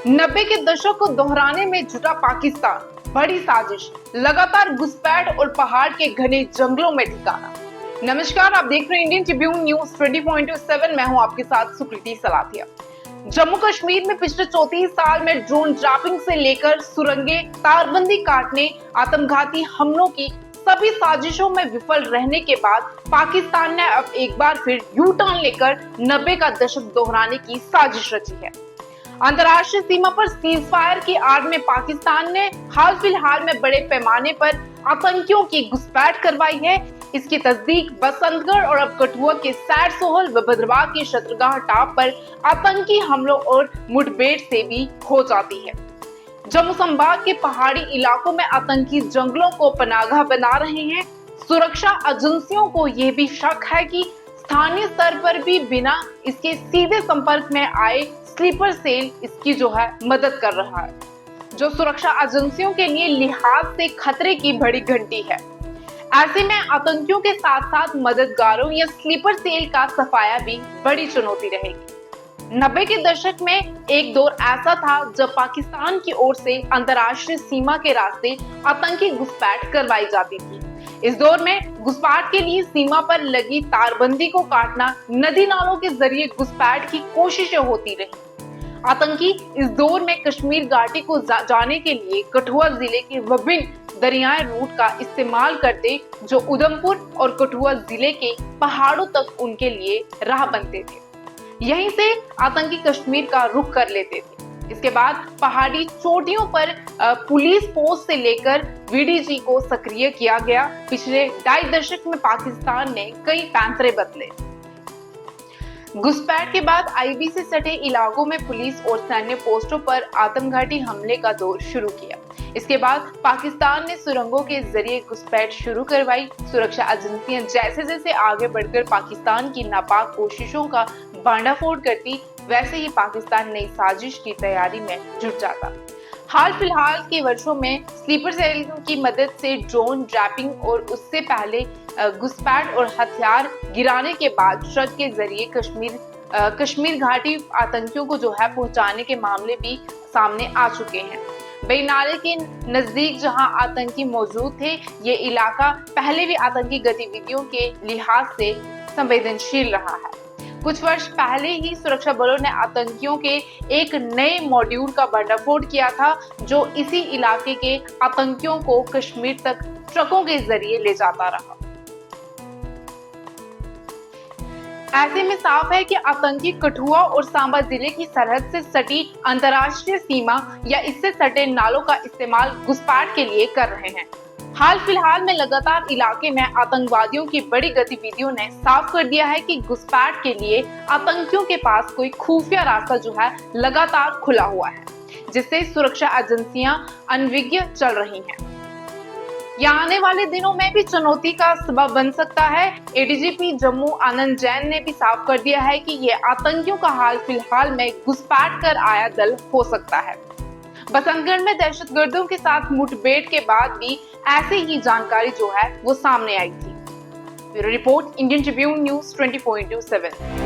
90 के दशक को दोहराने में जुटा पाकिस्तान, बड़ी साजिश, लगातार घुसपैठ और पहाड़ के घने जंगलों में ठिकाना। नमस्कार, आप देख रहे हैं इंडियन ट्रिब्यून न्यूज 20.7। मैं हूं आपके साथ सुकृति सलाथिया। जम्मू कश्मीर में पिछले 34 साल में ड्रोन ड्रैपिंग से लेकर सुरंगें, तारबंदी काटने, आत्मघाती हमलों की सभी साजिशों में विफल रहने के बाद पाकिस्तान ने अब एक बार फिर यू टर्न लेकर 90 का दशक दोहराने की साजिश रची है। अंतर्राष्ट्रीय सीमा पर सीज फायर की आड़ में पाकिस्तान ने हाल फिलहाल में बड़े पैमाने पर आतंकियों की घुसपैठ करवाई है। इसकी तस्दीक बसंतगढ़ और अब कठुआ के सैर सोहल व भद्रवाह के शत्रुगाह टाप पर आतंकी हमलों और मुठभेड़ से भी हो जाती है। जम्मू संभाग के पहाड़ी इलाकों में आतंकी जंगलों को पनागाह बना रहे हैं। सुरक्षा एजेंसियों को यह भी शक है कि स्थानीय स्तर पर भी बिना इसके सीधे संपर्क में आए स्लीपर सेल इसकी मदद कर रहा है, जो सुरक्षा एजेंसियों के लिए लिहाज से खतरे की बड़ी घंटी है। ऐसे में आतंकियों के साथ साथ मददगारों या स्लीपर सेल का सफाया भी बड़ी चुनौती रहेगी। 90 के दशक में एक दौर ऐसा था जब पाकिस्तान की ओर से अंतर्राष्ट्रीय सीमा के रास्ते आतंकी घुसपैठ करवाई जाती थी। इस दौर में घुसपैठ के लिए सीमा पर लगी तारबंदी को काटना, नदी नालों के जरिए घुसपैठ की कोशिशें होती रही। आतंकी इस दौर में कश्मीर घाटी को जाने के लिए कठुआ जिले के विभिन्न दरियाई रूट का इस्तेमाल करते, जो उधमपुर और कठुआ जिले के पहाड़ों तक उनके लिए राह बनते थे। यहीं से आतंकी कश्मीर का रुख कर लेते थे। इसके बाद पहाड़ी चोटियों पर पुलिस पोस्ट से लेकर वीडीजी को सक्रिय किया गया। पिछले 2.5 दशक में पाकिस्तान ने कई पैंतरे बदले। घुसपैठ के बाद आईबी से सटे इलाकों में पुलिस और सैन्य पोस्टों पर आत्मघाती हमले का दौर शुरू किया। इसके बाद पाकिस्तान ने सुरंगों के जरिए घुसपैठ शुरू करवाई। सुरक्षा एजेंसियां जैसे जैसे आगे बढ़कर पाकिस्तान की नापाक कोशिशों का भांडाफोड़ करती, वैसे ही पाकिस्तान नई साजिश की तैयारी में जुट जाता। हाल फिलहाल के वर्षों में स्लीपर सेल की मदद से ड्रोन ड्रैपिंग और उससे पहले घुसपैठ और हथियार गिराने के बाद ट्रक के जरिए कश्मीर घाटी आतंकियों को पहुंचाने के मामले भी सामने आ चुके हैं। बेनाले के नजदीक जहां आतंकी मौजूद थे, ये इलाका पहले भी आतंकी गतिविधियों के लिहाज से संवेदनशील रहा है। कुछ वर्ष पहले ही सुरक्षा बलों ने आतंकियों के एक नए मॉड्यूल का भंडाफोड़ किया था, जो इसी इलाके के आतंकियों को कश्मीर तक ट्रकों के जरिए ले जाता रहा। ऐसे में साफ है कि आतंकी कठुआ और सांबा जिले की सरहद से सटी अंतर्राष्ट्रीय सीमा या इससे सटे नालों का इस्तेमाल घुसपैठ के लिए कर रहे हैं। हाल फिलहाल में लगातार इलाके में आतंकवादियों की बड़ी गतिविधियों ने साफ कर दिया है कि घुसपैठ के लिए आतंकियों के पास कोई खुफिया रास्ता लगातार खुला हुआ है, जिससे सुरक्षा एजेंसियां अनभिज्ञ चल रही हैं। यहाँ आने वाले दिनों में भी चुनौती का सबब बन सकता है। एडीजीपी जम्मू आनंद जैन ने भी साफ कर दिया है कि ये आतंकियों का हाल फिलहाल में घुसपैठ कर आया दल हो सकता है। बसंतगढ़ में दहशतगर्दों के साथ मुठभेड़ के बाद भी ऐसी ही जानकारी वो सामने आई थी। Bureau report, Indian Tribune news 20.7।